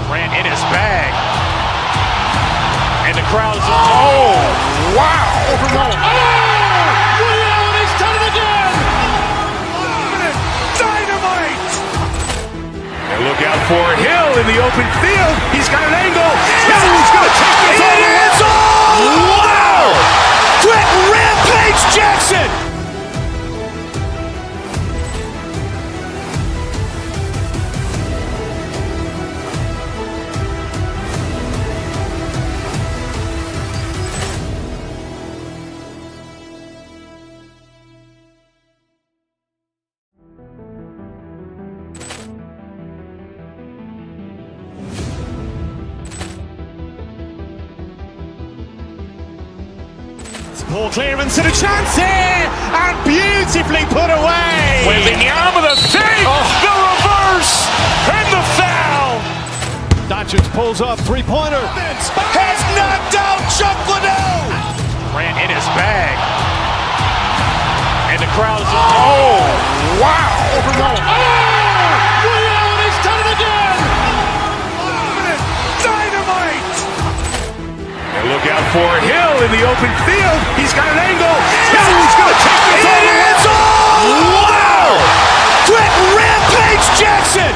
Ran in his bag. And the crowd is, oh, wow. Overload. Oh! He's done it again! Dynamite! And look out for Hill in the open field. He's got an angle. Hill is going to take this all the way. Wow! Brett Rampage Jackson! Poor clearance and a chance here, and beautifully put away. Waving the arm of the fake, the reverse, and the foul. Doncic pulls up, three-pointer. Has knocked out Chuck Liddell. Ran in his bag. And the crowd is, oh, wow. Overload. Oh! He's done it again! Dynamite! And look out for Hill in the open field. He's got an angle. Hill is going to take this all the way. Wow! Brett Rampage Jackson!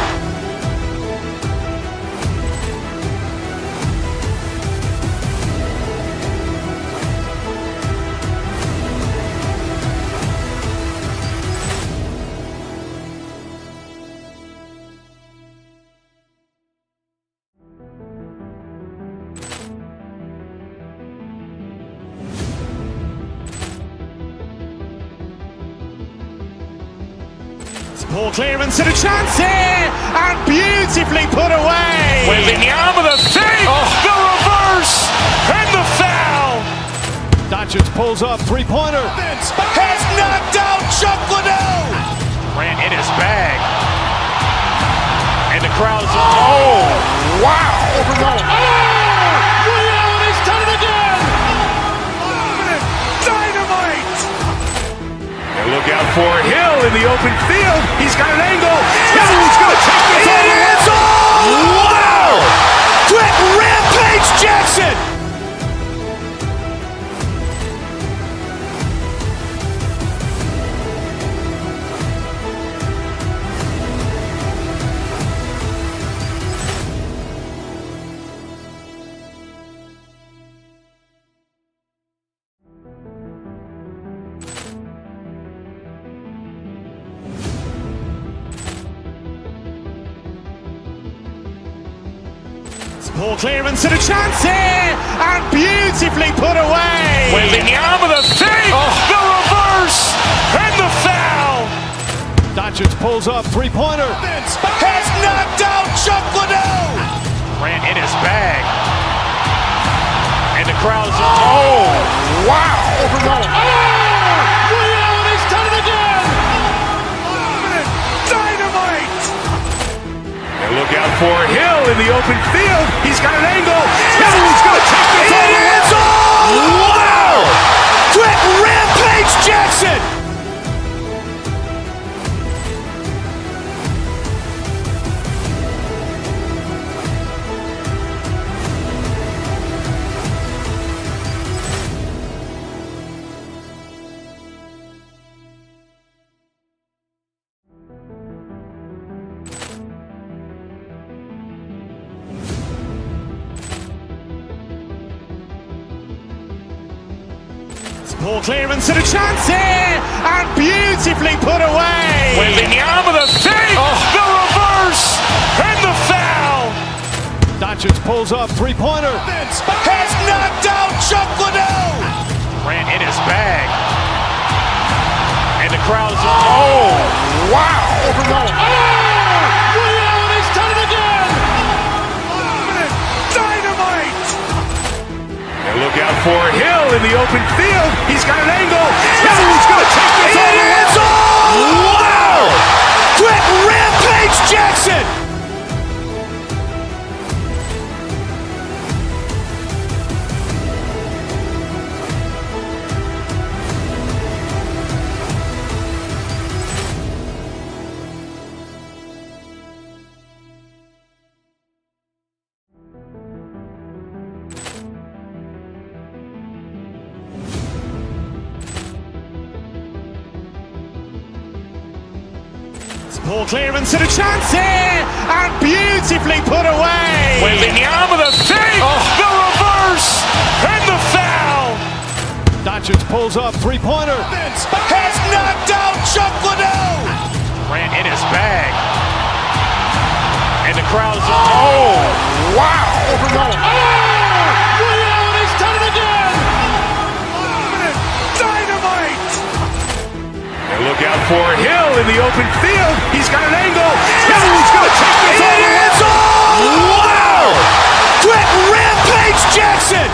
Poor clearance and a chance here, and beautifully put away. Waving the arm of the fake, the reverse, and the foul. Doncic pulls up, three-pointer. Has knocked out Chuck Liddell. Ran in his bag. And the crowd is, oh, wow. Overload. Oh! He's done it again! Dynamite! And look out for Hill in the open field. He's got an angle. Hill is going to take this all the way. Wow! Brett Rampage Jackson! Poor clearance and a chance here, and beautifully put away. Waving the arm of the fake, the reverse, and the foul. Doncic pulls up, three-pointer. Has knocked out Chuck Liddell. Ran in his bag. And the crowd is, oh, wow. Overload. Oh! He's done it again! Dynamite! And look out for Hill in the open field. He's got an angle. Hill is going to take this all the way. Wow! Brett Rampage Jackson! Poor clearance and a chance here, and beautifully put away. Waving the arm of the fake, the reverse, and the foul. Doncic pulls up, three-pointer. Has knocked out Chuck Liddell. Ran in his bag. And the crowd is, oh, wow. Overload. Oh! He's done it again! Dynamite! And look out for Hill in the open field. He's got an angle. Hill is going to take this all the way. Wow! Brett Rampage Jackson! Ball clearance and a chance here, and beautifully put away. Wembanyama with a fake, the reverse, and the foul. Doncic pulls up, three-pointer. Has knocked out Chuck Liddell. Grant in his bag. And the crowd is, oh, wow. Ray Allen has done it again. Dynamite. And look out for Hill in the open field. He's got an angle. He's going to take this all the way. It's all. Wow. Quick Rampage Jackson.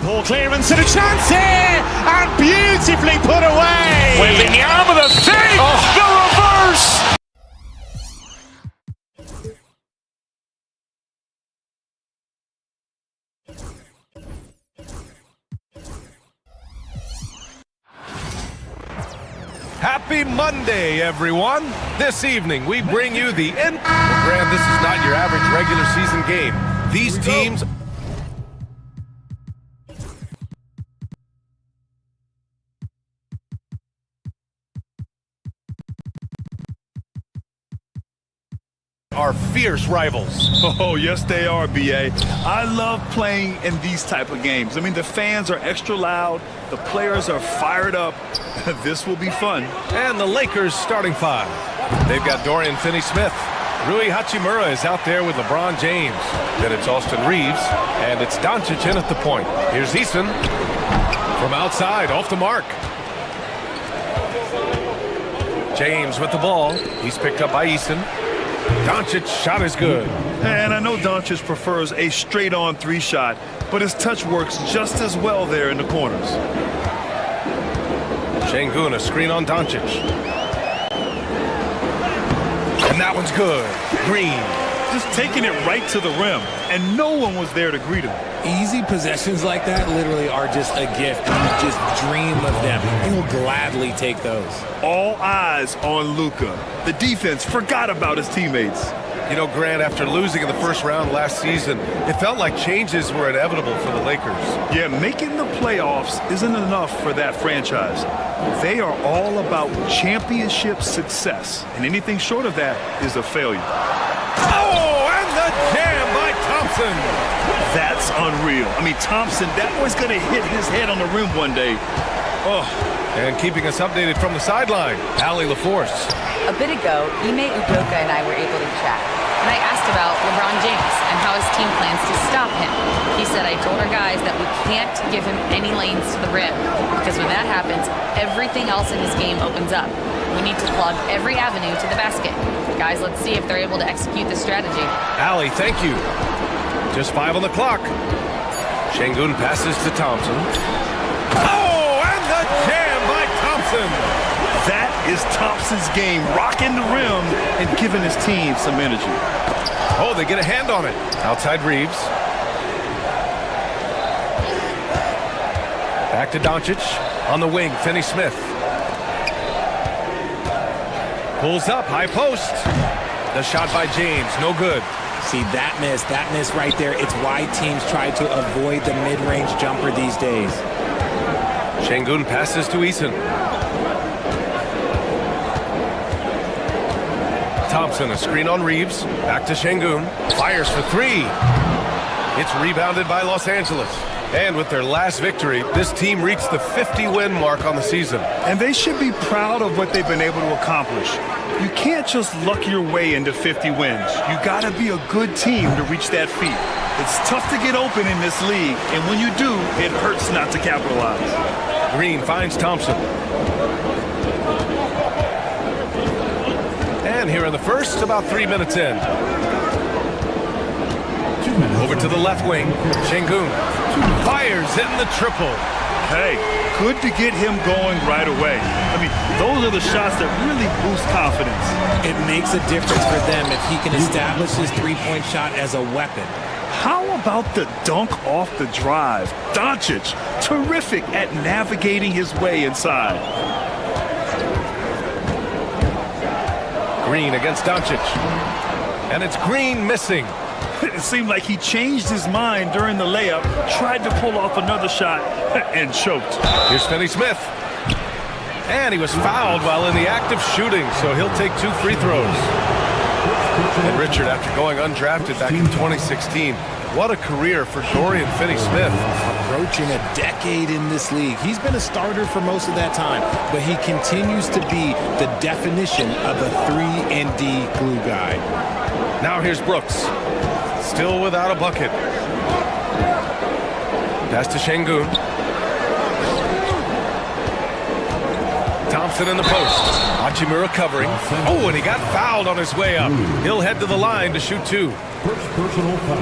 Ball clearance and a chance here, and beautifully put away. Wembanyama with a fake, the reverse. Happy Monday, everyone! This evening, we bring you the end. Well, Grant, this is not your average regular season game. These teams are fierce rivals. Oh, yes, they are, B.A. I love playing in these type of games. I mean, the fans are extra loud. The players are fired up. This will be fun. And the Lakers starting five. They've got Dorian Finney-Smith. Rui Hachimura is out there with LeBron James. Then it's Austin Reeves. And it's Doncic in at the point. Here's Eason. From outside, off the mark. James with the ball. He's picked up by Eason. Doncic's shot is good. And I know Doncic prefers a straight-on three-shot, but his touch works just as well there in the corners. Şengün, a screen on Doncic. And that one's good. Green. Just taking it right to the rim, and no one was there to greet him. Easy possessions like that literally are just a gift. You just dream of them. He'll gladly take those. All eyes on Luka. The defense forgot about his teammates. You know, Grant, after losing in the first round last season, it felt like changes were inevitable for the Lakers. Yeah, making the playoffs isn't enough for that franchise. They are all about championship success, and anything short of that is a failure. Oh, and the jam by Thompson. That's unreal. I mean, Thompson, that boy's going to hit his head on the rim one day. Oh. And keeping us updated from the sideline, Allie LaForce. A bit ago, Ime Udoka and I were able to chat, and I asked about LeBron James and how his team plans to stop him. He said, I told our guys that we can't give him any lanes to the rim, because when that happens, everything else in his game opens up. We need to plug every avenue to the basket. Guys, let's see if they're able to execute this strategy. Allie, thank you. Just 5 on the clock. Şengün passes to Thompson. Oh, and the jam by Thompson. That is Thompson's game, rocking the rim and giving his team some energy. Oh, they get a hand on it. Outside Reeves. Back to Doncic. On the wing, Finney-Smith. Pulls up, high post. The shot by James, no good. See, that miss right there, it's why teams try to avoid the mid-range jumper these days. Şengün passes to Eason. Thompson, a screen on Reeves. Back to Şengün. Fires for three. It's rebounded by Los Angeles. And with their last victory, this team reached the 50-win mark on the season. And they should be proud of what they've been able to accomplish. You can't just luck your way into 50 wins. You got to be a good team to reach that feat. It's tough to get open in this league, and when you do, it hurts not to capitalize. Green finds Thompson. And here in the first, about 3 minutes in. Over to the left wing, Şengün fires in the triple. Hey, good to get him going right away. I mean, Those are the shots that really boost confidence. It makes a difference for them if he can establish his three-point shot as a weapon. How about the dunk off the drive? Doncic, terrific at navigating his way inside. Green against Doncic. And it's Green missing. It seemed like he changed his mind during the layup, tried to pull off another shot, and choked. Here's Finney Smith. And he was fouled while in the act of shooting, so he'll take 2 free throws. And Richard, after going undrafted back in 2016, what a career for Dorian Finney-Smith. Approaching a decade in this league. He's been a starter for most of that time, but he continues to be the definition of a 3-and-D glue guy. Now here's Brooks. Still without a bucket. Pass to Şengün. Thompson in the post. Hachimura covering. Oh, and he got fouled on his way up. He'll head to the line to shoot 2.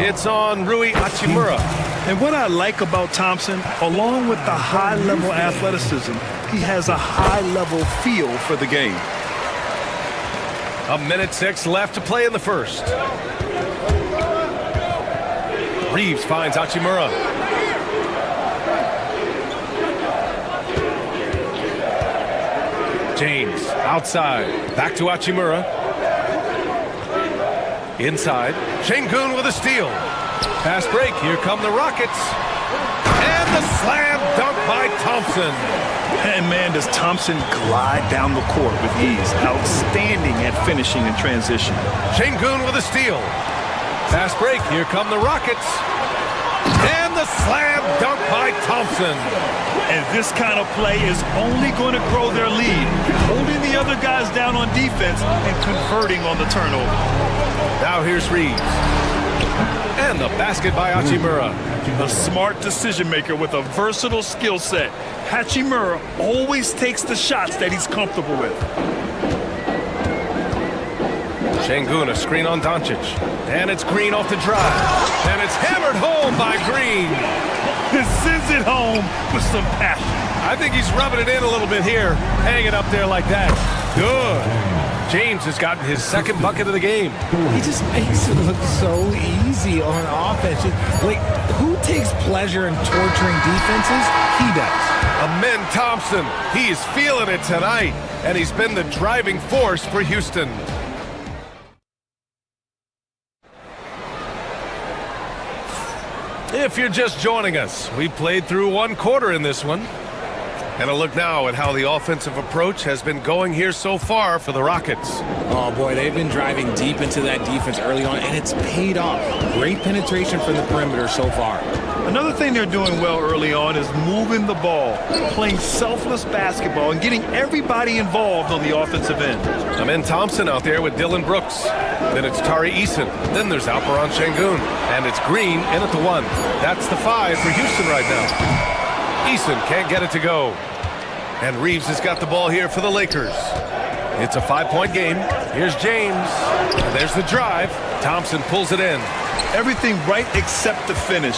It's on Rui Hachimura. And what I like about Thompson, along with the high-level athleticism, he has a high-level feel for the game. 1:06 left to play in the first. Reeves finds Hachimura. James outside. Back to Hachimura. Inside. Şengün with a steal. Fast break. Here come the Rockets. And the slam dunk by Thompson. And man, does Thompson glide down the court with ease. Outstanding at finishing in transition. Şengün with a steal. Fast break. Here come the Rockets. And the slam dunk by Thompson. And this kind of play is only going to grow their lead, holding the other guys down on defense and converting on the turnover. Now here's Reeves. And the basket by Hachimura. A smart decision maker with a versatile skill set. Hachimura always takes the shots that he's comfortable with. Şengün, a screen on Doncic. And it's Green off the drive. And it's hammered home by Green. He sends it home with some passion. I think he's rubbing it in a little bit here. Hang it up there like that. Good. James has gotten his second bucket of the game. He just makes it look so easy on offense. Like, who takes pleasure in torturing defenses? He does. Amen Thompson. He is feeling it tonight. And he's been the driving force for Houston. If you're just joining us, we played through 1 quarter in this one. And a look now at how the offensive approach has been going here so far for the Rockets. Oh boy, they've been driving deep into that defense early on, and it's paid off. Great penetration from the perimeter so far. Another thing they're doing well early on is moving the ball, playing selfless basketball, and getting everybody involved on the offensive end. Amen Thompson out there with Dylan Brooks. Then it's Tari Eason. Then there's Alperen Şengün. And it's Green in at the 1. That's the 5 for Houston right now. Eason can't get it to go. And Reeves has got the ball here for the Lakers. It's a 5-point game. Here's James. And there's the drive. Thompson pulls it in. Everything right except the finish.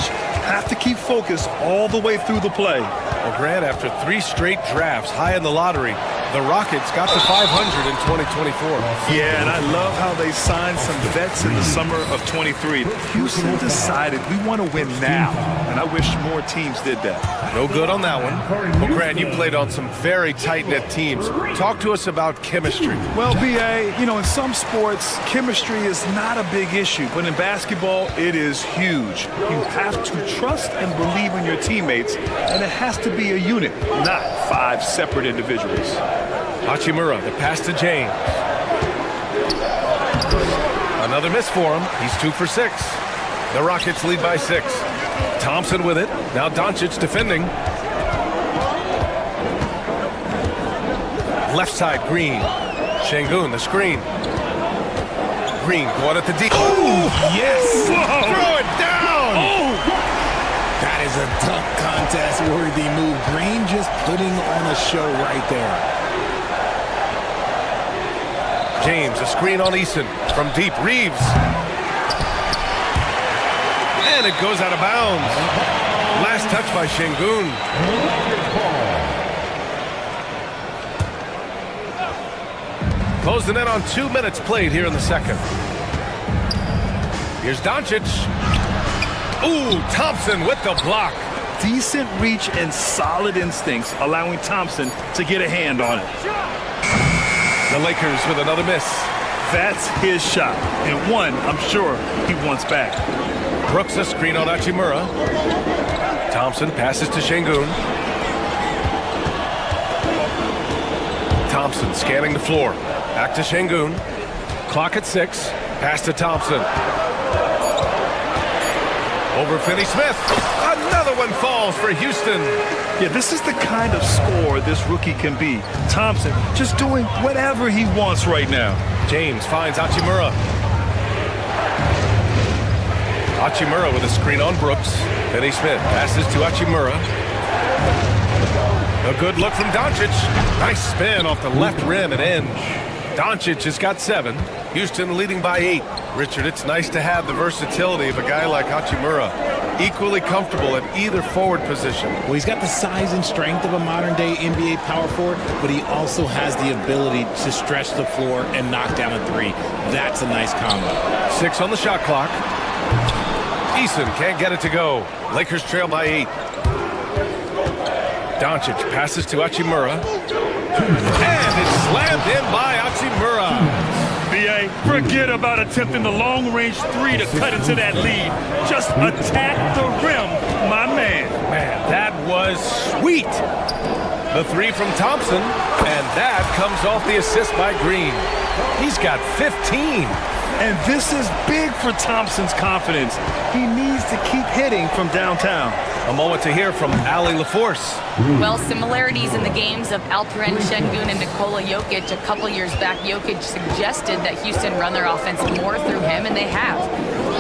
Have to keep focused all the way through the play. Well, Grant, after 3 straight drafts high in the lottery, the Rockets got to 500 in 2024. Yeah, and I love how they signed some vets in the summer of 23. Houston decided we want to win now, and I wish more teams did that. No good on that one. Well, Grant, you played on some very tight-knit teams. Talk to us about chemistry. Well, B.A., you know, in some sports, chemistry is not a big issue, but in basketball, it is huge. You have to trust and believe in your teammates, and it has to be a unit, not 5 separate individuals. Hachimura, the pass to James. Another miss for him. He's 2 for 6. The Rockets lead by 6. Thompson with it. Now Doncic defending. Left side, Green. Şengün, the screen. Green going at the deep. Oh, yes! Whoa. Throw it down! Oh! That is a dunk contest-worthy move. Green just putting on a show right there. James, a screen on Eason from deep. Reeves. And it goes out of bounds. Last touch by Şengün. Closing in on 2 minutes played here in the second. Here's Doncic. Ooh, Thompson with the block. Decent reach and solid instincts, allowing Thompson to get a hand on it. The Lakers with another miss. That's his shot, and one I'm sure he wants back. Brooks a screen on Hachimura. Thompson passes to Şengün. Thompson scanning the floor. Back to Şengün. Clock at 6. Pass to Thompson. Over Finney-Smith. Another one falls for Houston. Yeah, this is the kind of scorer this rookie can be. Thompson just doing whatever he wants right now. James finds Hachimura. Hachimura with a screen on Brooks. Finney-Smith passes to Hachimura. A good look from Doncic. Nice spin off the left rim and end. Doncic has got 7. Houston leading by 8. Richard, it's nice to have the versatility of a guy like Hachimura. Equally comfortable at either forward position. Well, he's got the size and strength of a modern-day NBA power forward, but he also has the ability to stretch the floor and knock down a 3. That's a nice combo. 6 on the shot clock. Eason can't get it to go. Lakers trail by 8. Doncic passes to Hachimura. And it's slammed in by Hachimura. B.A., forget about attempting the long-range 3 to cut into that lead. Just attack the rim, my man. Man, that was sweet. The 3 from Thompson, and that comes off the assist by Green. He's got 15. And this is big for Thompson's confidence. He needs to keep hitting from downtown. A moment to hear from Allie LaForce. Well, similarities in the games of Alperen Şengün and Nikola Jokic. A couple years back, Jokic suggested that Houston run their offense more through him, and they have.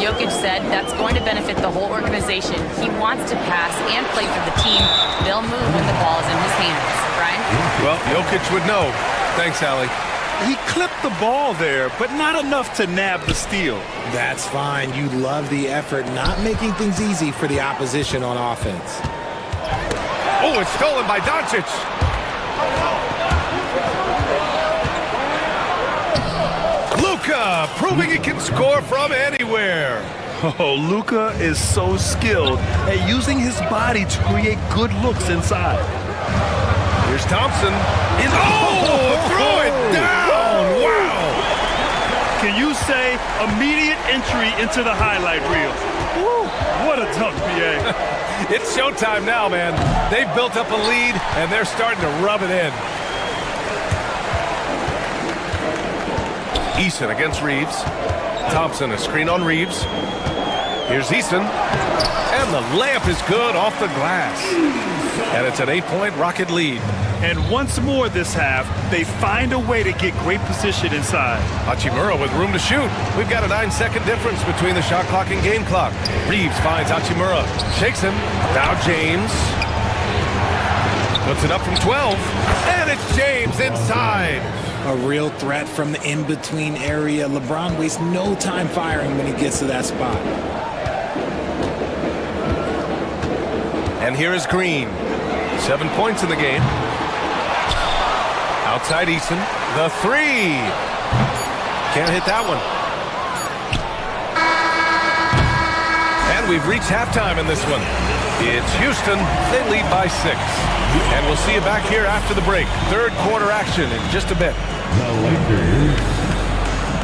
Jokic said that's going to benefit the whole organization. He wants to pass and play for the team. They'll move when the ball is in his hands. Brian? Well, Jokic would know. Thanks, Allie. He clipped the ball there, but not enough to nab the steal. That's fine. You love the effort, not making things easy for the opposition on offense. Oh, it's stolen by Doncic. Luka proving he can score from anywhere. Oh, Luka is so skilled at using his body to create good looks inside. Here's Thompson. Throw it down. Wow. Can you say immediate entry into the highlight reel? Woo, what a dunk, B.A. It's showtime now, man. They've built up a lead, and they're starting to rub it in. Eason against Reeves. Thompson a screen on Reeves. Here's Eason. And the layup is good off the glass. And it's an 8-point Rocket lead. And once more this half, they find a way to get great position inside. Hachimura with room to shoot. We've got a 9-second difference between the shot clock and game clock. Reeves finds Hachimura. Shakes him. Now James. Puts it up from 12. And it's James inside. A real threat from the in-between area. LeBron wastes no time firing when he gets to that spot. And here is Green. 7 points in the game. Outside Eason. The 3. Can't hit that one. And we've reached halftime in this one. It's Houston. They lead by 6. And we'll see you back here after the break. Third quarter action in just a bit. The Lakers,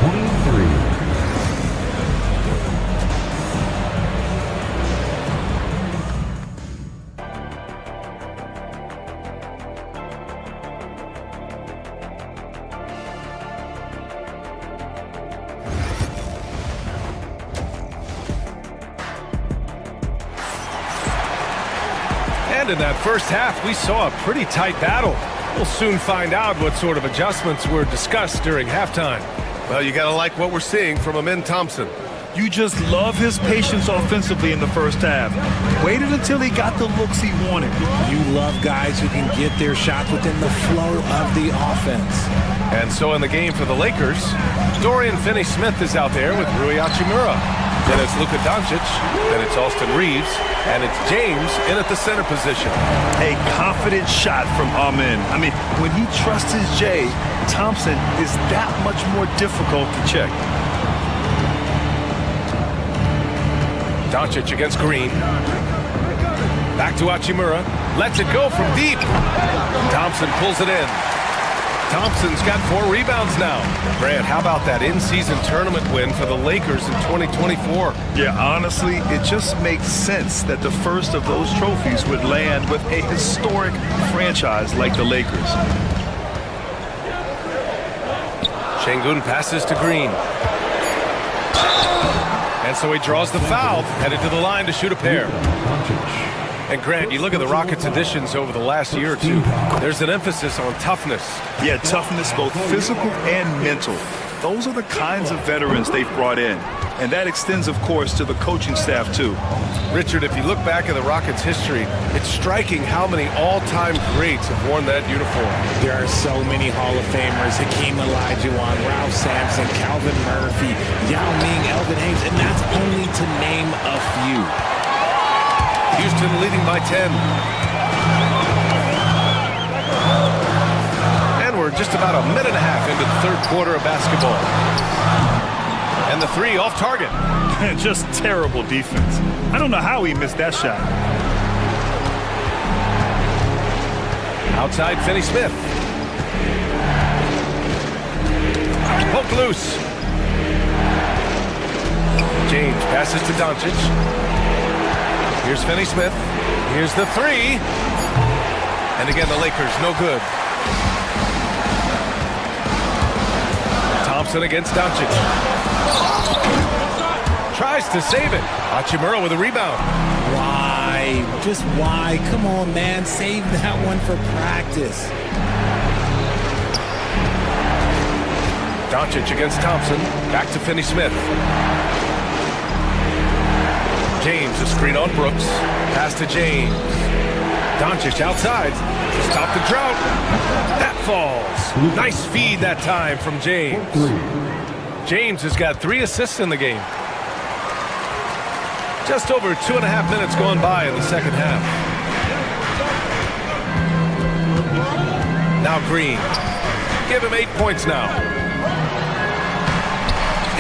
23. And in that first half, we saw a pretty tight battle. We'll soon find out what sort of adjustments were discussed during halftime. Well, you gotta like what we're seeing from Amin Thompson. You just love his patience offensively in the first half. Waited until he got the looks he wanted. You love guys who can get their shots within the flow of the offense. And so in the game for the Lakers, Dorian Finney-Smith is out there with Rui Hachimura. Then it's Luka Doncic. Then it's Austin Reeves. And it's James in at the center position. A confident shot from Amen. I mean, when he trusts his J, Thompson is that much more difficult to check. Doncic against Green. Back to Hachimura. Lets it go from deep. Thompson pulls it in. Thompson's got 4 rebounds now. Grant, how about that in-season tournament win for the Lakers in 2024? Yeah, honestly, it just makes sense that the first of those trophies would land with a historic franchise like the Lakers. Şengün passes to Green. And so he draws the foul, headed to the line to shoot a pair. And Grant, you look at the Rockets' additions over the last year or two, there's an emphasis on toughness. Yeah, toughness, both physical and mental. Those are the kinds of veterans they've brought in. And that extends, of course, to the coaching staff, too. Richard, if you look back at the Rockets' history, it's striking how many all-time greats have worn that uniform. There are so many Hall of Famers: Hakeem Olajuwon, Ralph Sampson, Calvin Murphy, Yao Ming, Elvin Hayes, and that's only to name a few. Houston leading by 10. And we're just about a minute and a half into the third quarter of basketball. And the 3 off target. Just terrible defense. I don't know how he missed that shot. Outside Finney Smith. Poked loose. James passes to Doncic. Here's Finney Smith. Here's the 3. And again, the Lakers, no good. Thompson against Doncic. Tries to save it. Hachimura with a rebound. Why? Just why? Come on, man. Save that one for practice. Doncic against Thompson. Back to Finney Smith. James, a screen on Brooks. Pass to James. Doncic outside to stop the drought. That falls. Nice feed that time from James. James has got 3 assists in the game. Just over 2.5 minutes gone by in the second half. Now Green. Give him 8 points now.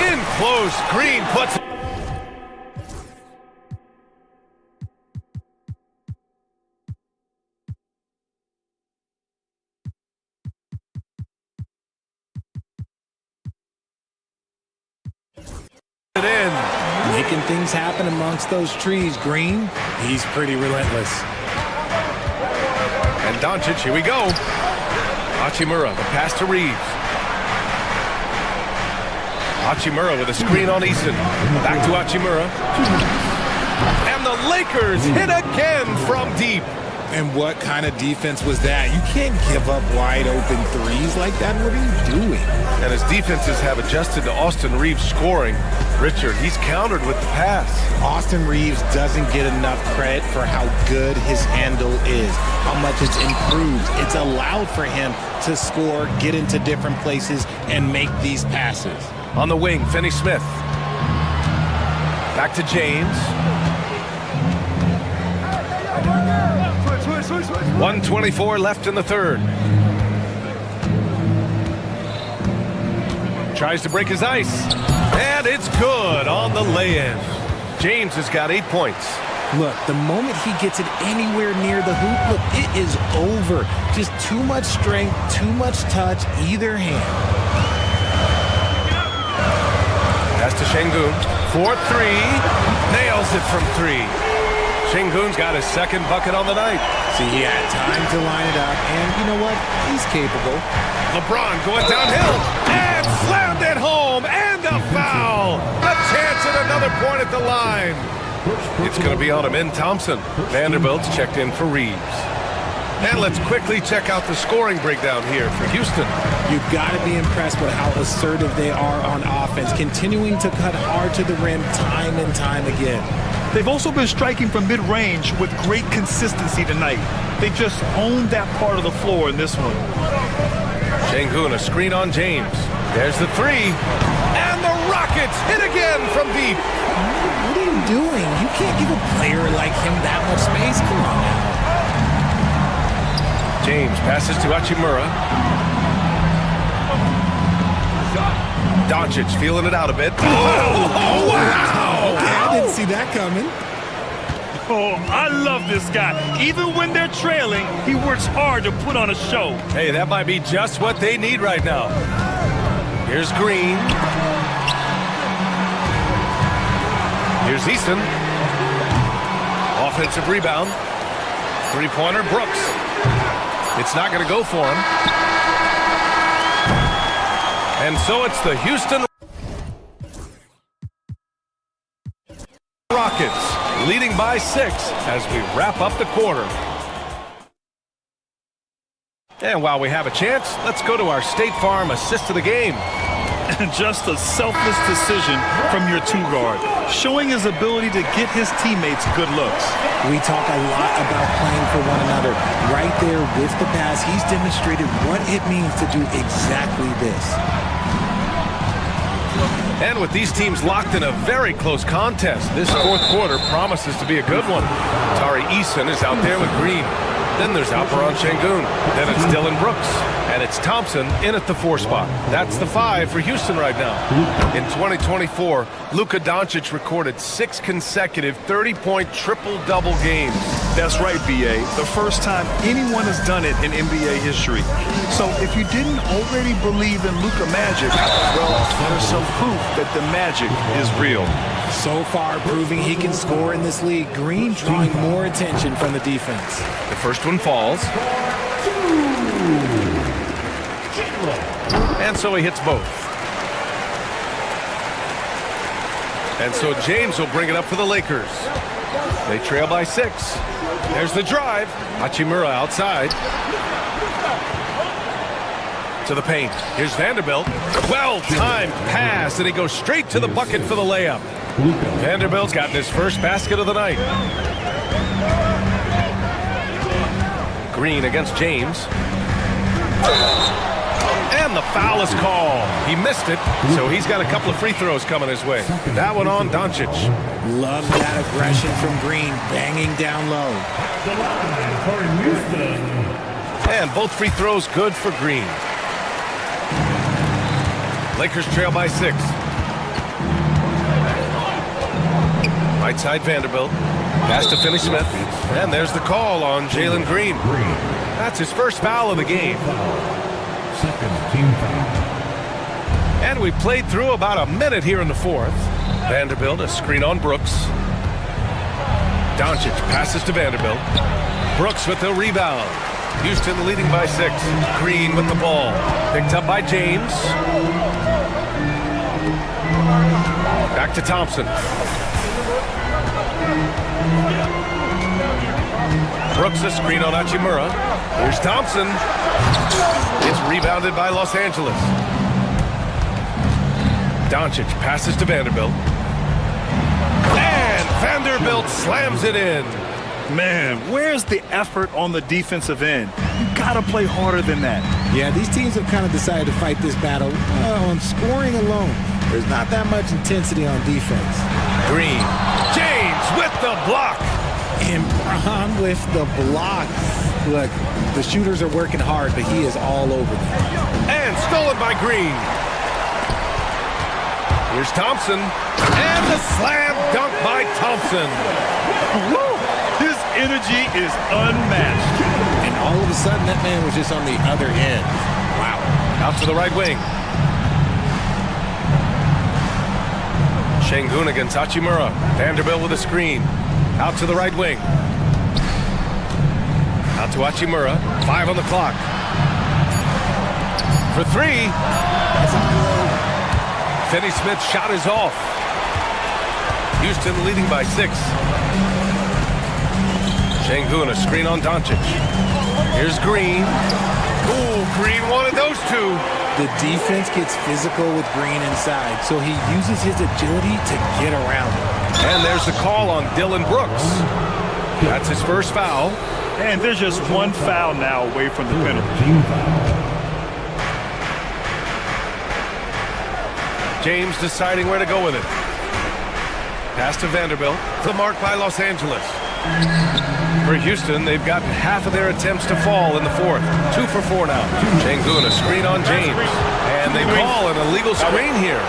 In close. Green puts it. In. Making things happen amongst those trees. Green, he's pretty relentless. And Doncic, here we go. Hachimura, the pass to Reeves. Hachimura with a screen on Easton. Back to Hachimura. And the Lakers hit again from deep. And what kind of defense was that? You can't give up wide open threes like that. What are you doing? And his defenses have adjusted to Austin Reeves scoring. Richard, he's countered with the pass. Austin Reeves doesn't get enough credit for how good his handle is, how much it's improved. It's allowed for him to score, get into different places, and make these passes. On the wing, Finney Smith. Back to James. 1:24 left in the third. Tries to break his ice. And it's good on the lay-in. James has got 8 points. Look, the moment he gets it anywhere near the hoop, look, it is over. Just too much strength, too much touch, either hand. Pass to Şengün. 4-3. Nails it from 3. Şengün's got his second bucket on the night. See, he had time to line it up, and you know what? He's capable. LeBron going downhill and slammed it home, and a foul. A chance at another point at the line. It's going to be on him in Thompson. Vanderbilt's checked in for Reeves. And let's quickly check out the scoring breakdown here for Houston. You've got to be impressed with how assertive they are on offense, continuing to cut hard to the rim time and time again. They've also been striking from mid-range with great consistency tonight. They just owned that part of the floor in this one. Şengün, a screen on James. There's the 3. And the Rockets hit again from deep. you doing? You can't give a player like him that much space. Come on now. James passes to Hachimura. Doncic feeling it out a bit. Oh, wow. Okay, I didn't see that coming. Oh, I love this guy. Even when they're trailing, he works hard to put on a show. Hey, that might be just what they need right now. Here's Green. Here's Easton. Offensive rebound. Three-pointer, Brooks. It's not going to go for him. And so it's the Houston Rockets leading by 6 as we wrap up the quarter. And while we have a chance, let's go to our State Farm assist of the game. Just a selfless decision from your two-guard, showing his ability to get his teammates good looks. We talk a lot about playing for one another. Right there with the pass, he's demonstrated what it means to do exactly this. And with these teams locked in a very close contest, this fourth quarter promises to be a good one. Tari Eason is out there with Green. Then there's Alperon Şengün. Then it's Dylan Brooks. And it's Thompson in at the 4 spot. That's the 5 for Houston right now. In 2024, Luka Doncic recorded 6 consecutive 30-point triple-double games. That's right, B.A. The first time anyone has done it in NBA history. So if you didn't already believe in Luka magic, well, there's some proof that the magic is real. So far, proving he can score in this league. Green drawing more attention from the defense. The first one falls. And so he hits both. And so James will bring it up for the Lakers. They trail by 6. There's the drive. Hachimura outside. To the paint. Here's Vanderbilt. Well-timed pass, and he goes straight to the bucket for the layup. Vanderbilt's gotten his first basket of the night. Green against James. And the foul is called. He missed it, so he's got a couple of free throws coming his way. That one on Doncic. Love that aggression from Green, banging down low. And both free throws good for Green. Lakers trail by 6. Right side Vanderbilt. Pass to Finney-Smith. And there's the call on Jalen Green. That's his first foul of the game. Second team foul. And we played through about a minute here in the fourth. Vanderbilt, a screen on Brooks. Doncic passes to Vanderbilt. Brooks with the rebound. Houston leading by 6. Green with the ball. Picked up by James. Back to Thompson. Brooks a screen on Hachimura. Here's Thompson. It's rebounded by Los Angeles. Doncic passes to Vanderbilt. And Vanderbilt slams it in. Man, where's the effort on the defensive end? You gotta play harder than that. Yeah, these teams have kind of decided to fight this battle on scoring alone. There's not that much intensity on defense. Green. James with the block. And Bron with the block. Look, the shooters are working hard, but he is all over them. And stolen by Green. Here's Thompson. And the slam dunk by Thompson. Woo! His energy is unmatched. And all of a sudden, that man was just on the other end. Wow. Out to the right wing. Şengün against Hachimura. Vanderbilt with a screen. Out to the right wing. Out to Hachimura. 5 on the clock. For 3. Finney-Smith's shot is off. Houston leading by 6. Şengün, a screen on Doncic. Here's Green. Ooh, Green wanted those 2. The defense gets physical with Green inside, so he uses his agility to get around it. And there's the call on Dylan Brooks. That's his first foul. And there's just one foul now away from the penalty. Team foul. James deciding where to go with it. Pass to Vanderbilt. The mark by Los Angeles. For Houston, they've gotten half of their attempts to fall in the fourth. 2 for 4 now. Şengün, a screen on James. And they call an illegal screen here.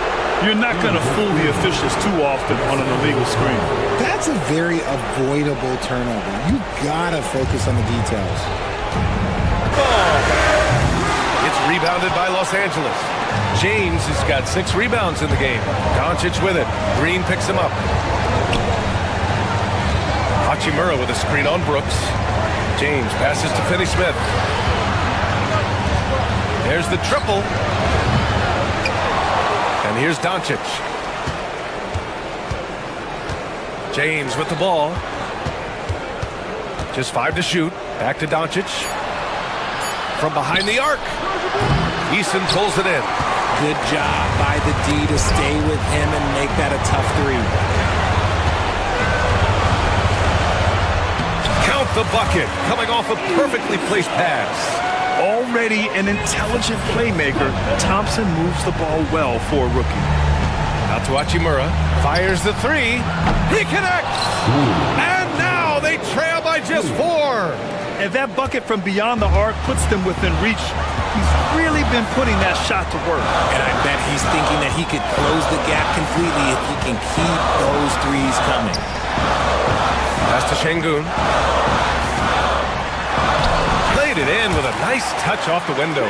You're not going to fool the officials too often on an illegal screen. That's a very avoidable turnover. You gotta focus on the details. It's rebounded by Los Angeles. James has got 6 rebounds in the game. Doncic with it. Green picks him up. Hachimura with a screen on Brooks. James passes to Finney Smith. There's the triple. And here's Doncic. James with the ball. Just 5 to shoot. Back to Doncic. From behind the arc. Eason pulls it in. Good job by the D to stay with him and make that a tough 3. Count the bucket. Coming off a perfectly placed pass. Already an intelligent playmaker, Thompson moves the ball well for a rookie. Out to Hachimura. Fires the 3. He connects. And now they trail by just 4. And that bucket from beyond the arc puts them within reach. He's really been putting that shot to work. And I bet he's thinking that he could close the gap completely if he can keep those 3s coming. Pass to Şengün. Played it in with a nice touch off the window.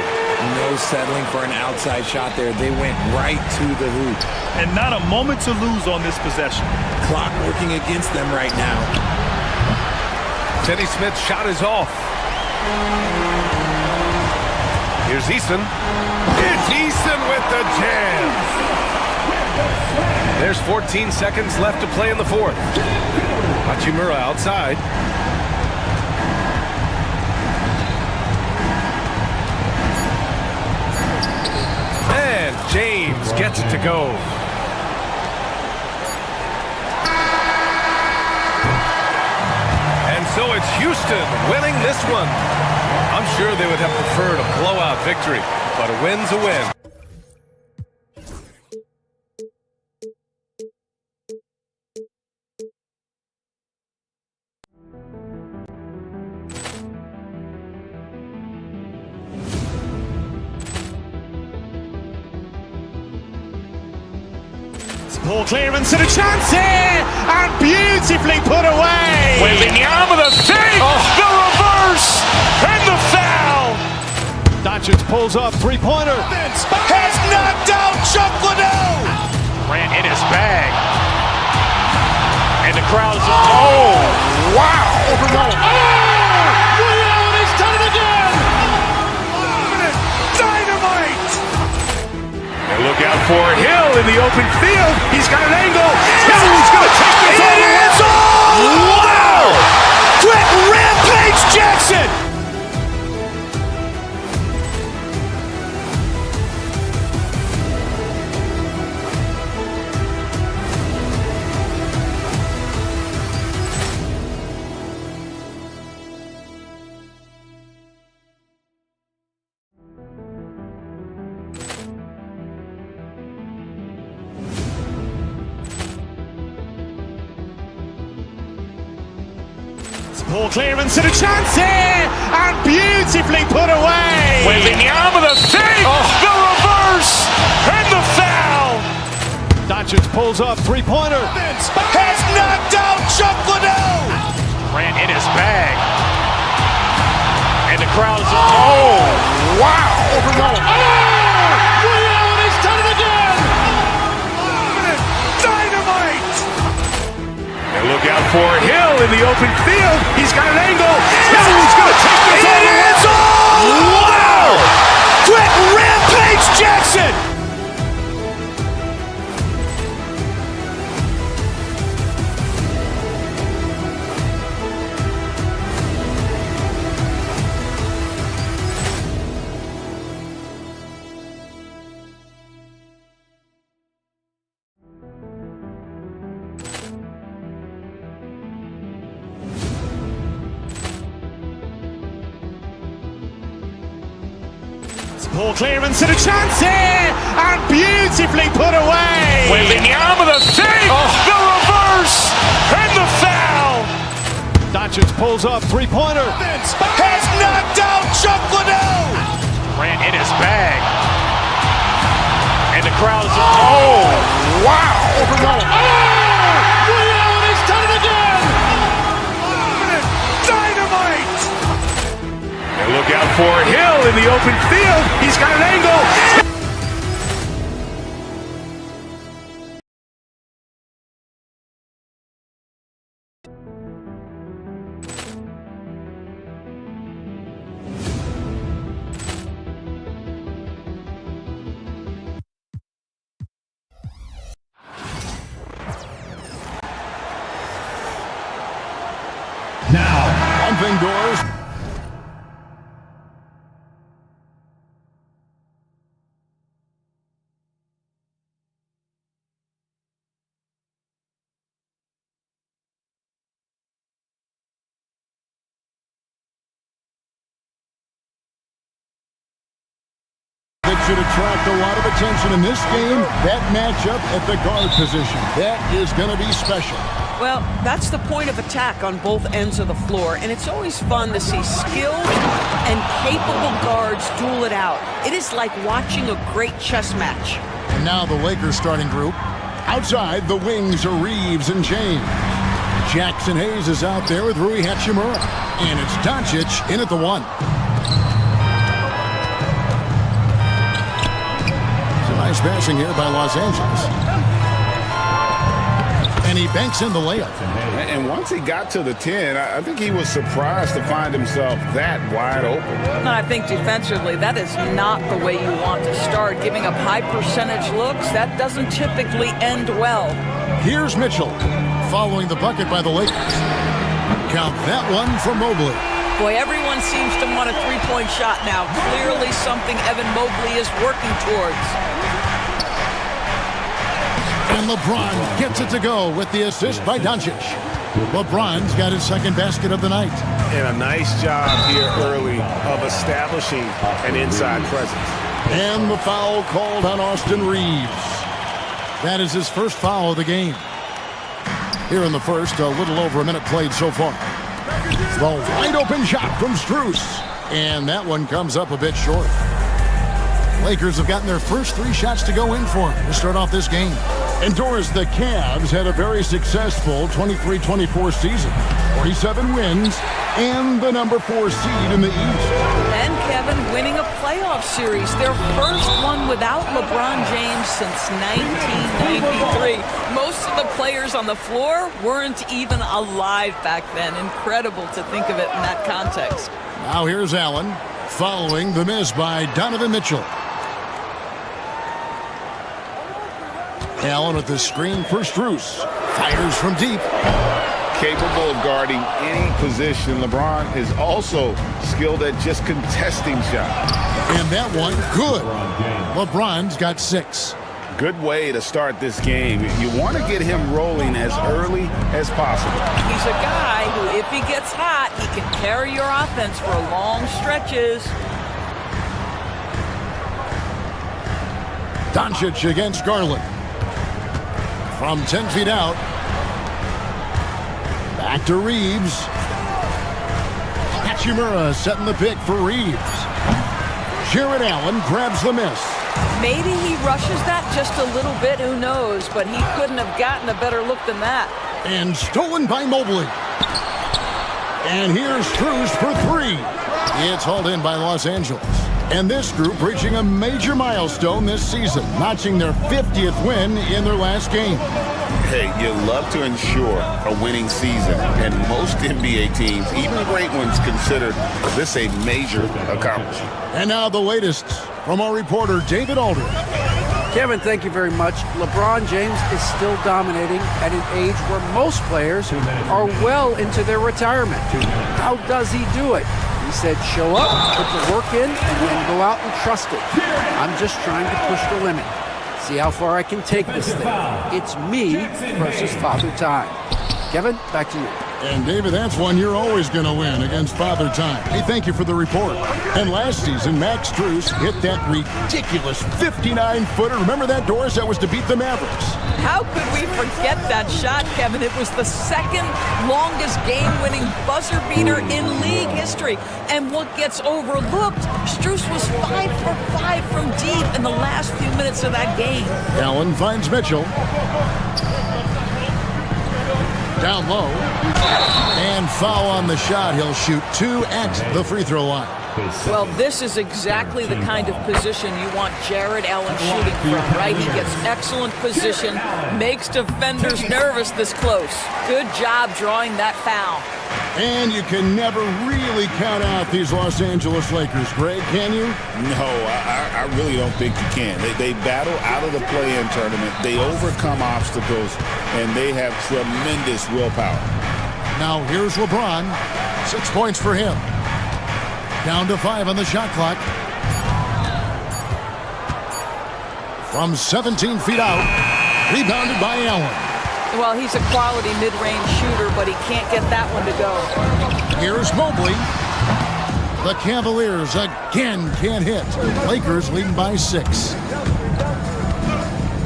No settling for an outside shot there. They went right to the hoop. And not a moment to lose on this possession. Clock working against them right now. Finney Smith's shot is off. Here's Eason. It's Eason with the jam. There's 14 seconds left to play in the fourth. Hachimura outside. And James gets it to go. And so it's Houston winning this one. I'm sure they would have preferred a blowout victory, but a win's a win. Poor clearance and a chance here, and beautifully put away. Wembanyama with a save, the reverse, and the foul. Doncic pulls up, 3-pointer. Has knocked out Chuck Liddell. Ran in his bag. And the crowd is, oh, wow. Liddell, he's done it again. Dynamite. And look out for Hill in the open field. He's got an angle. Hill's going to take this all the way. Wow! Quick Rampage Jackson. Poor clearance and a chance here, and beautifully put away. Wembanyama with a save, the reverse, and the foul. Doncic pulls up, 3-pointer. Has knocked out Chuck Liddell. Ran in his bag. And the crowd is, oh, wow. Liddell, he's done it again. Dynamite. And look out for Hill in the open field. He's got an angle. Hill's going to take this all the way. Wow! Quick Rampage Jackson. Poor clearance and a chance here, and beautifully put away. Wembanyama with a save, the reverse. shoulders, and the foul. Doncic pulls up, three-pointer. Has knocked out Chuck Liddell. Grant in his bag. And the crowd is, oh, wow. He's done it again! Dynamite. And look out for Hill in the open field. He's got an angle. Now, Bumping doors. That should attract a lot of attention in this game. That matchup at the guard position. That is going to be special. Well, that's the point of attack on both ends of the floor, and it's always fun to see skilled and capable guards duel it out. It is like watching a great chess match. And now the Lakers starting group. Outside, the wings are Reeves and James. Jackson Hayes is out there with Rui Hachimura. And it's Doncic in at the one. Some nice passing here by Los Angeles. And he banks in the layup. And once he got to the 10, I think he was surprised to find himself that wide open. And I think defensively, that is not the way you want to start. Giving up high percentage looks, that doesn't typically end well. Here's Mitchell following the bucket by the Lakers. Count that one for Mobley. Boy, everyone seems to want a three-point shot now. Clearly something Evan Mobley is working towards. And LeBron gets it to go with the assist by Doncic. LeBron's got his second basket of the night. And a nice job here early of establishing an inside presence. And the foul called on Austin Reeves. That is his first foul of the game. Here in the first, a little over a minute played so far. The wide open shot from Strus. And that one comes up a bit short. Lakers have gotten their first three shots to go in for him to start off this game. Indoors, the Cavs had a very successful 23-24 season. 47 wins and the number 4 seed in the East. And Kevin winning a playoff series, their first one without LeBron James since 1993. Most of the players on the floor weren't even alive back then. Incredible to think of it in that context. Now here's Allen following the miss by Donovan Mitchell. Allen with the screen for Strus. Fires from deep. Capable of guarding any position. LeBron is also skilled at just contesting shots. And that one, good. LeBron's got 6. Good way to start this game. You want to get him rolling as early as possible. He's a guy who, if he gets hot, he can carry your offense for long stretches. Doncic against Garland. From 10 feet out. Back to Reeves. Hachimura setting the pick for Reeves. Jared Allen grabs the miss. Maybe he rushes that just a little bit, who knows, but he couldn't have gotten a better look than that. And stolen by Mobley. And here's Strus for 3. It's hauled in by Los Angeles. And this group reaching a major milestone this season, notching their 50th win in their last game. Hey, you love to ensure a winning season, and most NBA teams, even great ones, consider this a major accomplishment. And now the latest from our reporter, David Aldridge. Kevin, thank you very much. LeBron James is still dominating at an age where most players are well into their retirement. How does he do it? He said, show up, put the work in, and then go out and trust it. I'm just trying to push the limit. See how far I can take this thing. It's me versus Father Time. Kevin, back to you. And, David, that's one you're always going to win against Father Time. Hey, thank you for the report. And last season, Max Strus hit that ridiculous 59-footer. Remember that, Doris? That was to beat the Mavericks. How could we forget that shot, Kevin? It was the second longest game-winning buzzer beater in league history. And what gets overlooked, Strus was 5 for 5 from deep in the last few minutes of that game. Allen finds Mitchell. Down low. And foul on the shot. He'll shoot 2 at the free throw line. Well, this is exactly the kind of position you want Jared Allen shooting from, right? He gets excellent position, makes defenders nervous this close. Good job drawing that foul. And you can never really count out these Los Angeles Lakers, Greg, can you? No, I really don't think you can. They battle out of the play-in tournament. They overcome obstacles, and they have tremendous willpower. Now here's LeBron. 6 points for him. Down to 5 on the shot clock. From 17 feet out. Rebounded by Allen. Well, he's a quality mid-range shooter, but he can't get that one to go. Here's Mobley. The Cavaliers again can't hit. Lakers leading by 6.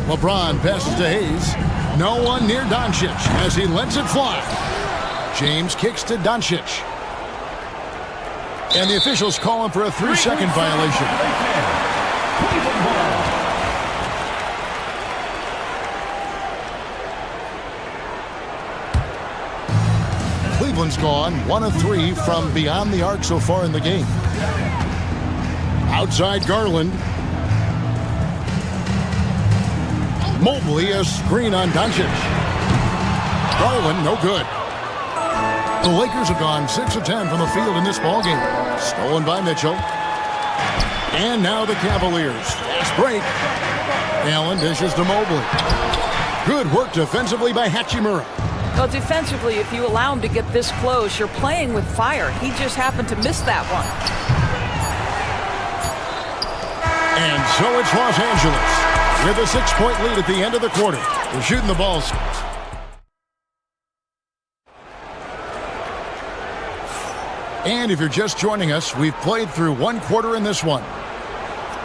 LeBron passes to Hayes. No one near Doncic as he lets it fly. James kicks to Doncic. And the officials call him for a 3-second violation. Cleveland's gone 1 of 3 from beyond the arc so far in the game. Outside Garland. Mobley, a screen on Doncic. Garland, no good. The Lakers have gone 6 of 10 from the field in this ballgame. Stolen by Mitchell. And now the Cavaliers. Fast break. Allen dishes to Mobley. Good work defensively by Hachimura. Well, defensively, if you allow him to get this close, you're playing with fire. He just happened to miss that one. And so it's Los Angeles with a 6-point lead at the end of the quarter. They're shooting the balls. And if you're just joining us, we've played through 1 quarter in this one.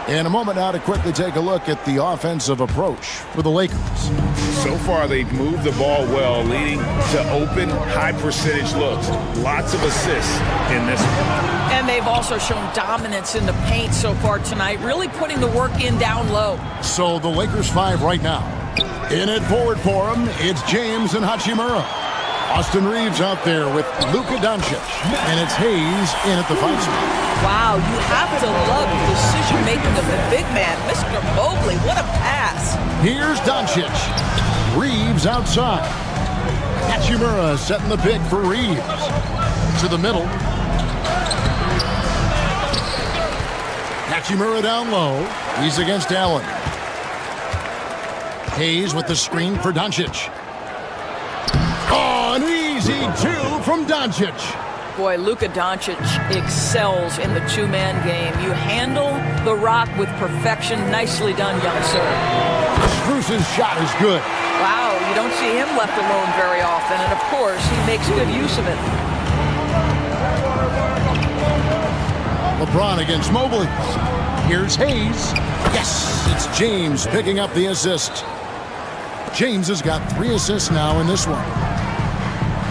In a moment now to quickly take a look at the offensive approach for the Lakers. So far, they've moved the ball well, leading to open, high-percentage looks. Lots of assists in this one. And they've also shown dominance in the paint so far tonight, really putting the work in down low. So the Lakers 5 right now. In it forward for them, it's James and Hachimura. Austin Reeves out there with Luka Doncic. And it's Hayes in at the 5 spot. Wow, you have to love the decision-making of the big man. Mr. Mobley, what a pass. Here's Doncic. Reeves outside. Hachimura setting the pick for Reeves. To the middle. Hachimura down low. He's against Allen. Hayes with the screen for Doncic. Oh, an easy 2 from Doncic. Boy, Luka Doncic excels in the two-man game. You handle the rock with perfection. Nicely done, young sir. Strus's shot is good. Wow, you don't see him left alone very often, and of course, he makes good use of it. LeBron against Mobley. Here's Hayes. Yes, it's James picking up the assist. James has got 3 assists now in this one.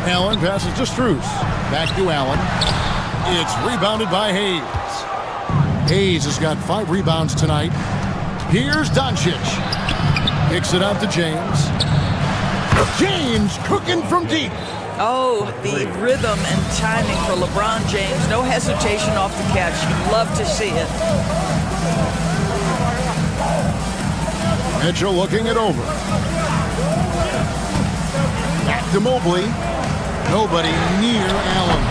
Allen passes to Strus. Back to Allen. It's rebounded by Hayes. Hayes has got 5 rebounds tonight. Here's Doncic. Kicks it out to James. James cooking from deep. Oh, the rhythm and timing for LeBron James. No hesitation off the catch. You'd love to see it. Mitchell looking it over. Back to Mobley. Nobody near Allen.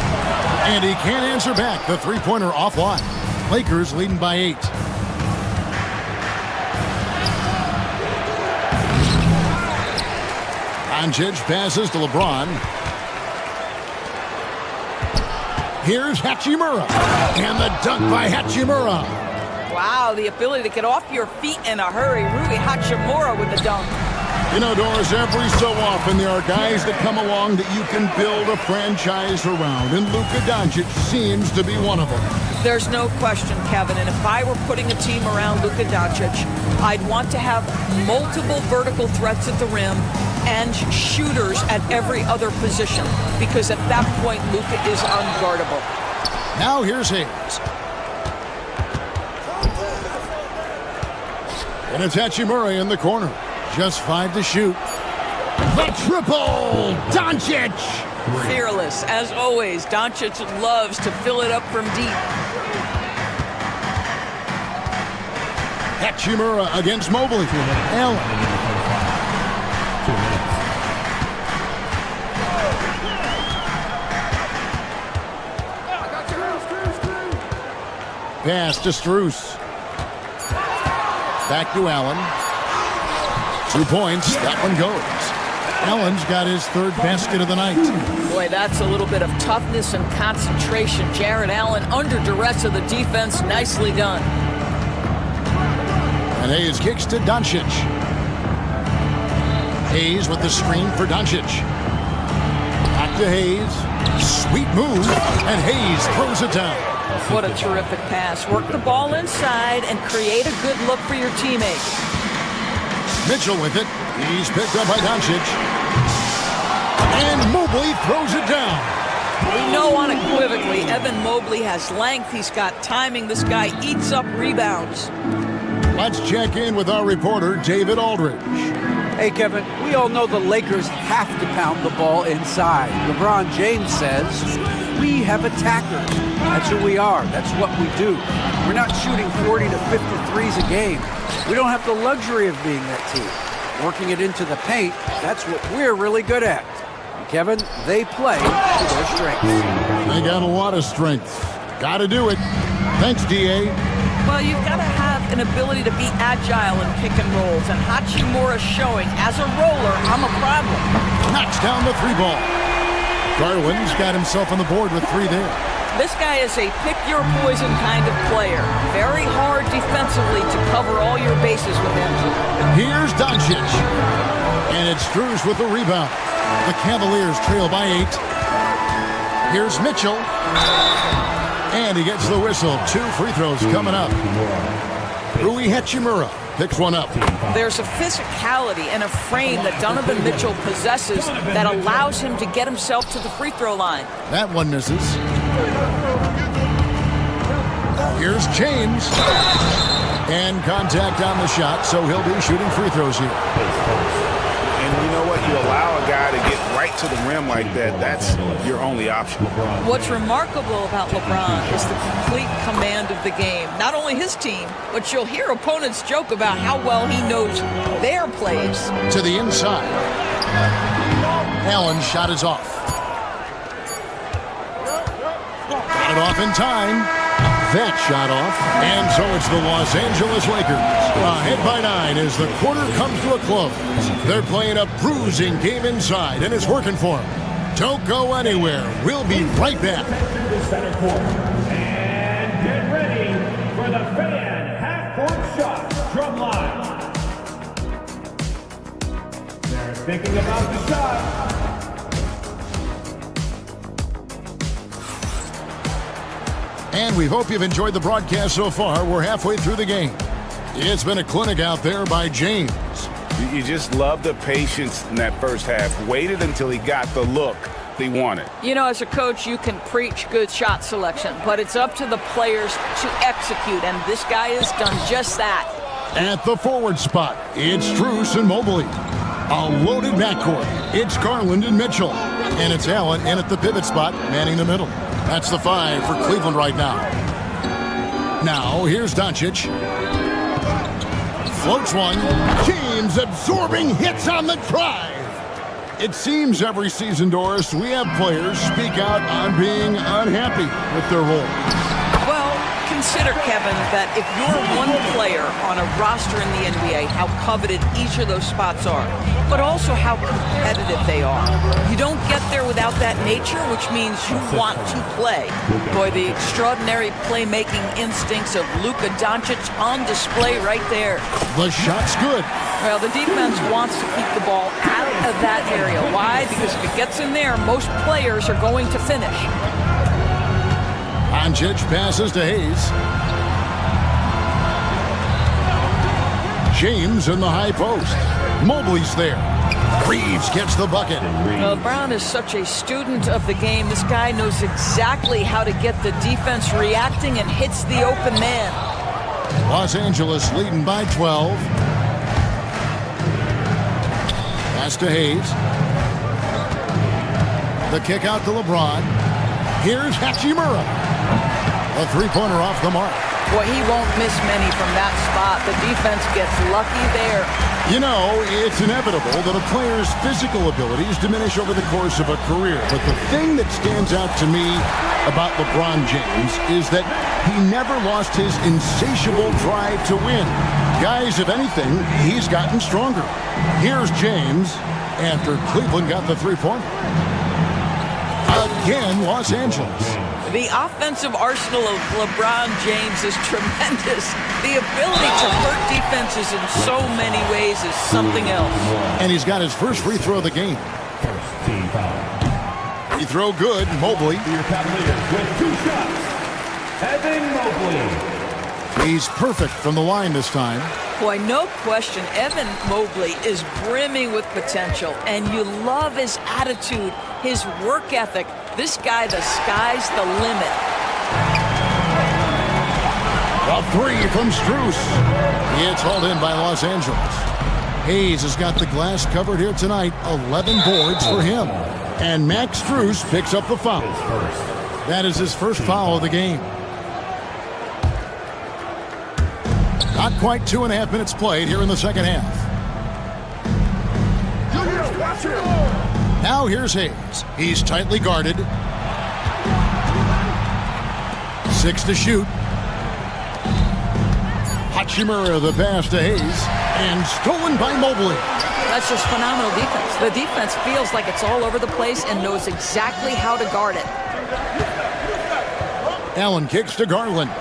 And he can't answer back. The 3-pointer offline. Lakers leading by 8. Doncic passes to LeBron. Here's Hachimura. And the dunk by Hachimura. Wow, the ability to get off your feet in a hurry. Rui Hachimura with the dunk. You know, Doris, every so often there are guys that come along that you can build a franchise around, and Luka Doncic seems to be one of them. There's no question, Kevin, and if I were putting a team around Luka Doncic, I'd want to have multiple vertical threats at the rim and shooters at every other position, because at that point, Luka is unguardable. Now here's Hayes. And it's Hachimura in the corner. Just 5 to shoot. The triple! Doncic! Fearless, as always. Doncic loves to fill it up from deep. Hachimura against Mobley. Allen. Pass to Strus. Back to Allen. 2 points. That one goes. Allen's got his 3rd basket of the night. Boy, that's a little bit of toughness and concentration. Jared Allen under duress of the defense. Nicely done. And Hayes kicks to Doncic. Hayes with the screen for Doncic. Back to Hayes. Sweet move. And Hayes throws it down. What a terrific pass. Work the ball inside and create a good look for your teammate. Mitchell with it. He's picked up by Doncic. And Mobley throws it down. We know unequivocally Evan Mobley has length. He's got timing. This guy eats up rebounds. Let's check in with our reporter, David Aldridge. Hey, Kevin, we all know the Lakers have to pound the ball inside. LeBron James says, we have attackers. That's who we are. That's what we do. We're not shooting 40 to 50 threes a game. We don't have the luxury of being that team. Working it into the paint, that's what we're really good at. And Kevin, they play to their strengths. They got a lot of strength. Got to do it. Thanks, D.A. Well, you've got to have an ability to be agile in pick and rolls, and Hachimura showing as a roller, I'm a problem. Knocks down the 3 ball. Garland's got himself on the board with 3 there. This guy is a pick-your-poison kind of player. Very hard defensively to cover all your bases with him. Here's Doncic. And it's Strus with the rebound. The Cavaliers trail by 8. Here's Mitchell. And he gets the whistle. 2 free throws coming up. Rui Hachimura picks one up. There's a physicality and a frame that Donovan Mitchell possesses that allows him to get himself to the free throw line. That one misses. Here's James. And contact on the shot, so he'll be shooting free throws here. And you know what? You allow a guy to get right to the rim like that, that's your only option. What's remarkable about LeBron is the complete command of the game. Not only his team, but you'll hear opponents joke about how well he knows their plays. To the inside. Allen's shot is off. Got it off in time. That shot off. And so it's the Los Angeles Lakers. Ahead by 9 as the quarter comes to a close. They're playing a bruising game inside, and it's working for them. Don't go anywhere. We'll be right back. The center court. And get ready for the fan half-court shot drum line. They're thinking about the shot. And we hope you've enjoyed the broadcast so far. We're halfway through the game. It's been a clinic out there by James. You just love the patience in that first half. Waited until he got the look they wanted. You know, as a coach, you can preach good shot selection, but it's up to the players to execute, and this guy has done just that. At the forward spot, it's Strus and Mobley. A loaded backcourt. It's Garland and Mitchell. And it's Allen in at the pivot spot, manning the middle. That's the 5 for Cleveland right now. Now, here's Doncic. Floats one. James absorbing hits on the drive. It seems every season, Doris, we have players speak out on being unhappy with their role. Well, consider, Kevin, that if you're one player on a roster in the NBA, how coveted each of those spots are, but also how competitive they are. You don't get there without that nature, which means you want to play. Boy, the extraordinary playmaking instincts of Luka Doncic on display right there. The shot's good. Well, the defense wants to keep the ball out of that area. Why? Because if it gets in there, most players are going to finish. Doncic passes to Hayes. James in the high post. Mobley's there. Reeves gets the bucket. Well, Brown is such a student of the game. This guy knows exactly how to get the defense reacting and hits the open man. Los Angeles leading by 12. Pass to Hayes. The kick out to LeBron. Here's Hachimura. A three-pointer off the mark. Boy, he won't miss many from that spot. The defense gets lucky there. You know, it's inevitable that a player's physical abilities diminish over the course of a career. But the thing that stands out to me about LeBron James is that he never lost his insatiable drive to win. Guys, if anything, he's gotten stronger. Here's James after Cleveland got the three-pointer. Again, Los Angeles. The offensive arsenal of LeBron James is tremendous. The ability to hurt defenses in so many ways is something else. And he's got his first free throw of the game. Free throw good, Mobley. For your Cavaliers with 2 shots, Evan Mobley. He's perfect from the line this time. Boy, no question, Evan Mobley is brimming with potential, and you love his attitude, his work ethic. This guy, the sky's the limit. A three from Strus. It's hauled in by Los Angeles. Hayes has got the glass covered here tonight. 11 boards for him. And Max Strus picks up the foul. That is his first foul of the game. Not quite 2.5 minutes played here in the second half. Now here's Hayes. He's tightly guarded. 6 to shoot. Hachimura the pass to Hayes. And stolen by Mobley. That's just phenomenal defense. The defense feels like it's all over the place and knows exactly how to guard it. Allen kicks to Garland.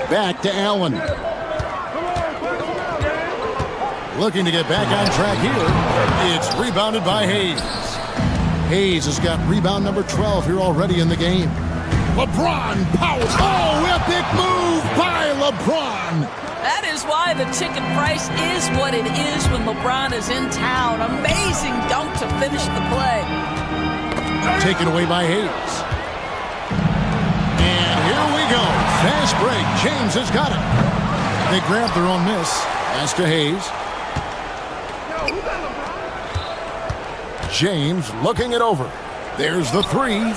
Back to Allen. Looking to get back on track here. It's rebounded by Hayes. Hayes has got rebound number 12 here already in the game. LeBron powers. Oh, epic move by LeBron. That is why the ticket price is what it is when LeBron is in town. Amazing dunk to finish the play. Taken away by Hayes. And here we go. Fast break. James has got it. They grab their own miss. Pass to Hayes. James looking it over. There's the three.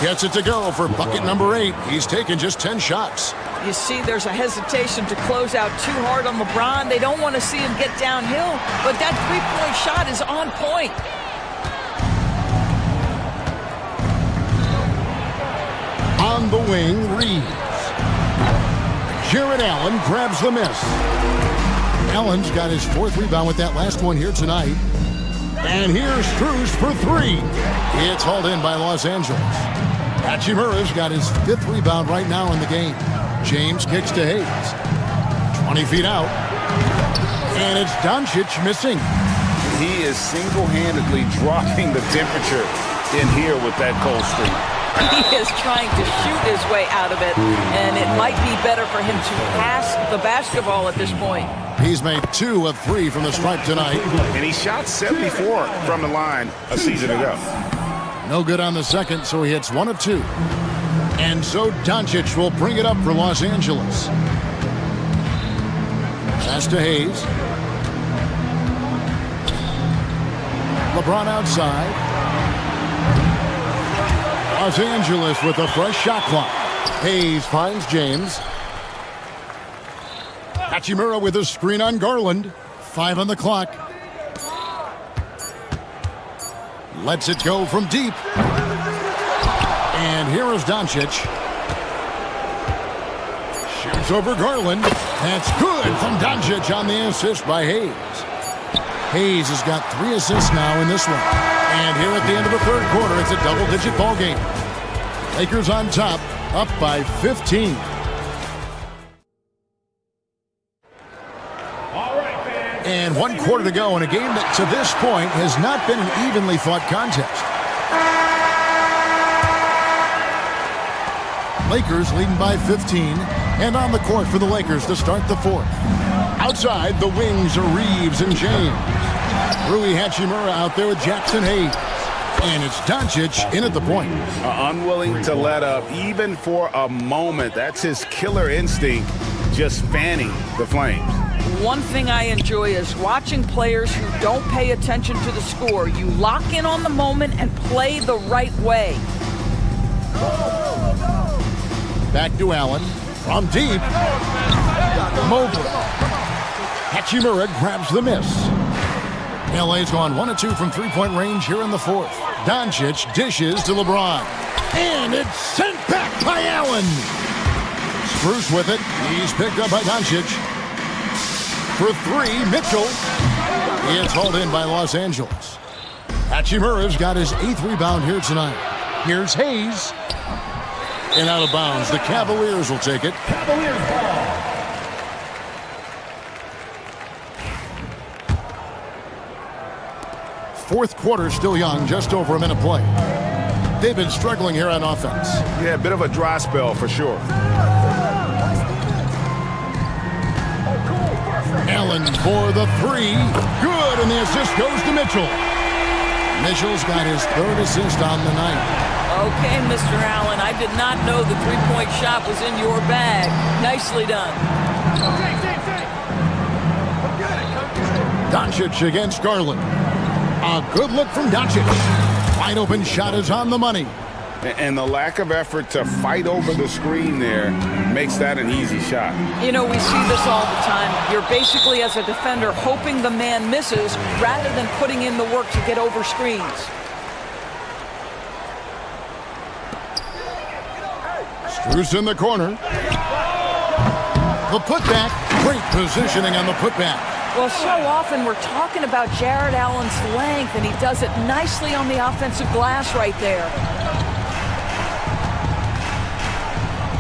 Gets it to go for bucket number 8. He's taken just 10 shots. You see there's a hesitation to close out too hard on LeBron. They don't want to see him get downhill, but that three-point shot is on point. On the wing, Reeves. Jared Allen grabs the miss. Allen's got his 4th rebound with that last one here tonight. And here's Strus for 3. It's hauled in by Los Angeles. Hachimura's got his 5th rebound right now in the game. James kicks to Hayes. 20 feet out. And it's Doncic missing. He is single-handedly dropping the temperature in here with that cold streak. He is trying to shoot his way out of it, and it might be better for him to pass the basketball at this point. He's made 2 of 3 from the stripe tonight. And he shot 74 from the line a season ago. No good on the second, so he hits 1 of 2. And so Doncic will bring it up for Los Angeles. Pass to Hayes. LeBron outside. Los Angeles with a fresh shot clock. Hayes finds James. Hachimura with a screen on Garland. 5 on the clock. Lets it go from deep. And here is Doncic. Shoots over Garland. That's good from Doncic on the assist by Hayes. Hayes has got 3 assists now in this one. And here at the end of the third quarter, it's a double-digit ball game. Lakers on top, up by 15. And 1 quarter to go in a game that to this point has not been an evenly fought contest. Lakers leading by 15, and on the court for the Lakers to start the fourth. Outside, the wings are Reeves and James. Rui Hachimura out there with Jackson Hayes. And it's Doncic in at the point. Unwilling to let up even for a moment. That's his killer instinct, just fanning the flames. One thing I enjoy is watching players who don't pay attention to the score. You lock in on the moment and play the right way. Back to Allen. From deep. Mobley. Hachimura grabs the miss. LA's gone 1 of 2 from three-point range here in the fourth. Doncic dishes to LeBron. And it's sent back by Allen. Spruce with it. He's picked up by Doncic. For 3, Mitchell. It's hauled in by Los Angeles. Hachimura's got his 8th rebound here tonight. Here's Hayes. And out of bounds. The Cavaliers will take it. Cavaliers ball. Fourth quarter still young, just over a minute play. They've been struggling here on offense. Yeah, a bit of a dry spell for sure. Allen for the 3. Good, and the assist goes to Mitchell. Mitchell's got his 3rd assist on the night. Okay, Mr. Allen, I did not know the three-point shot was in your bag. Nicely done. Doncic against Garland. A good look from Doncic. Wide open shot is on the money. And the lack of effort to fight over the screen there makes that an easy shot. You know, we see this all the time. You're basically, as a defender, hoping the man misses rather than putting in the work to get over screens. Spruce in the corner. The putback. Great positioning on the putback. Well, so often we're talking about Jared Allen's length, and he does it nicely on the offensive glass right there.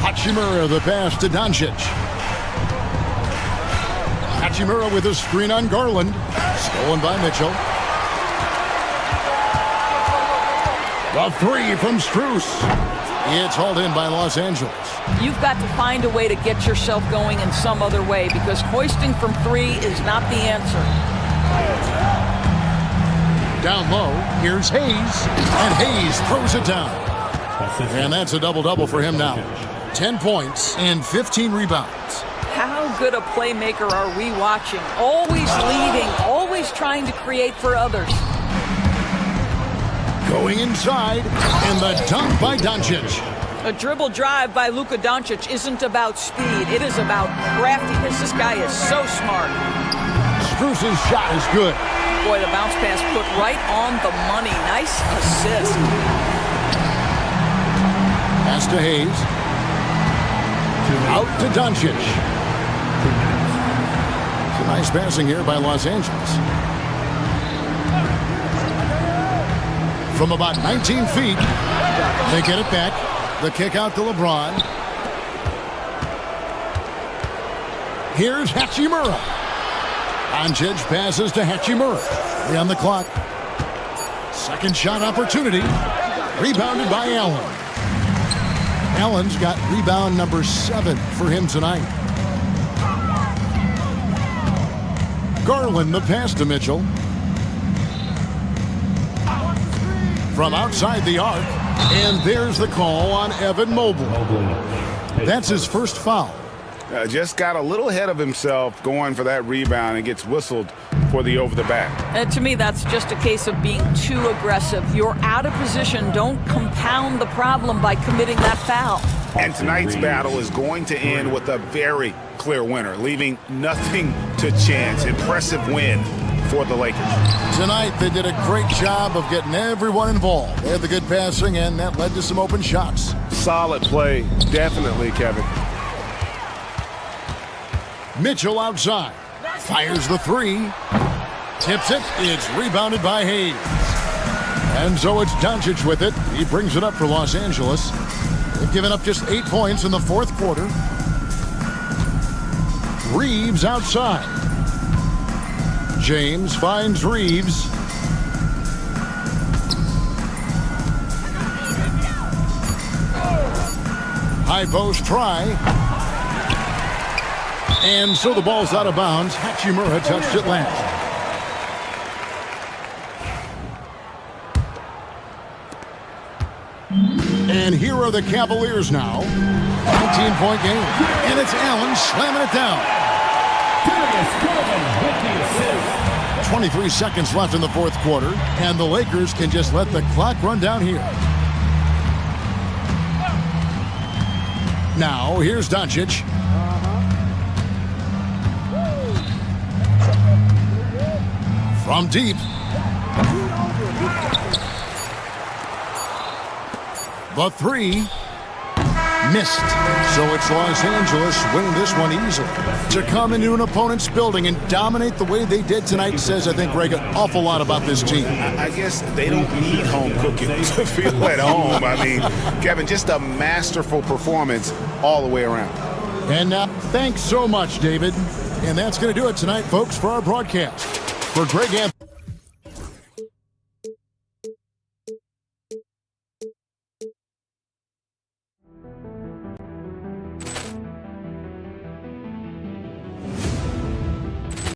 Hachimura the pass to Doncic. Hachimura with a screen on Garland. Stolen by Mitchell. The 3 from Spruce. It's hauled in by Los Angeles. You've got to find a way to get yourself going in some other way, because hoisting from 3 is not the answer. Down low, here's Hayes. And Hayes throws it down. And that's a double-double for him now. 10 points and 15 rebounds. How good a playmaker are we watching? Always leading, always trying to create for others. Going inside, and the dunk by Doncic. A dribble drive by Luka Doncic isn't about speed. It is about craftiness. This guy is so smart. Spruce's shot is good. Boy, the bounce pass put right on the money. Nice assist. Pass to Hayes. Out to Doncic. Some nice passing here by Los Angeles. From about 19 feet, they get it back. The kick out to LeBron. Here's Hachimura. Doncic passes to Hachimura. 3 on the clock. Second shot opportunity. Rebounded by Allen. Allen's got rebound number 7 for him tonight. Garland the pass to Mitchell. From outside the arc, and there's the call on Evan Mobley. That's his first foul. Just got a little ahead of himself going for that rebound and gets whistled for the over-the-back. To me, that's just a case of being too aggressive. You're out of position. Don't compound the problem by committing that foul. And tonight's battle is going to end with a very clear winner, leaving nothing to chance. Impressive win for the Lakers. Tonight, they did a great job of getting everyone involved. They had the good passing, and that led to some open shots. Solid play, definitely, Kevin. Mitchell outside. Fires the three. Tips it. It's rebounded by Hayes. And so it's Doncic with it. He brings it up for Los Angeles. They've given up just 8 points in the fourth quarter. Reeves outside. James finds Reeves. High post try. And so the ball's out of bounds. Hachimura touched it last. And here are the Cavaliers now. 19-point game. And it's Allen slamming it down. 23 seconds left in the fourth quarter. And the Lakers can just let the clock run down here. Now, here's Doncic. From deep. The three missed. So it's Los Angeles winning this one easily. To come into an opponent's building and dominate the way they did tonight says, I think, Greg, an awful lot about this team. I guess they don't need home cooking to feel at home. I mean, Kevin, just a masterful performance all the way around. And thanks so much, David. And that's going to do it tonight, folks, for our broadcast. For Greg Anthony.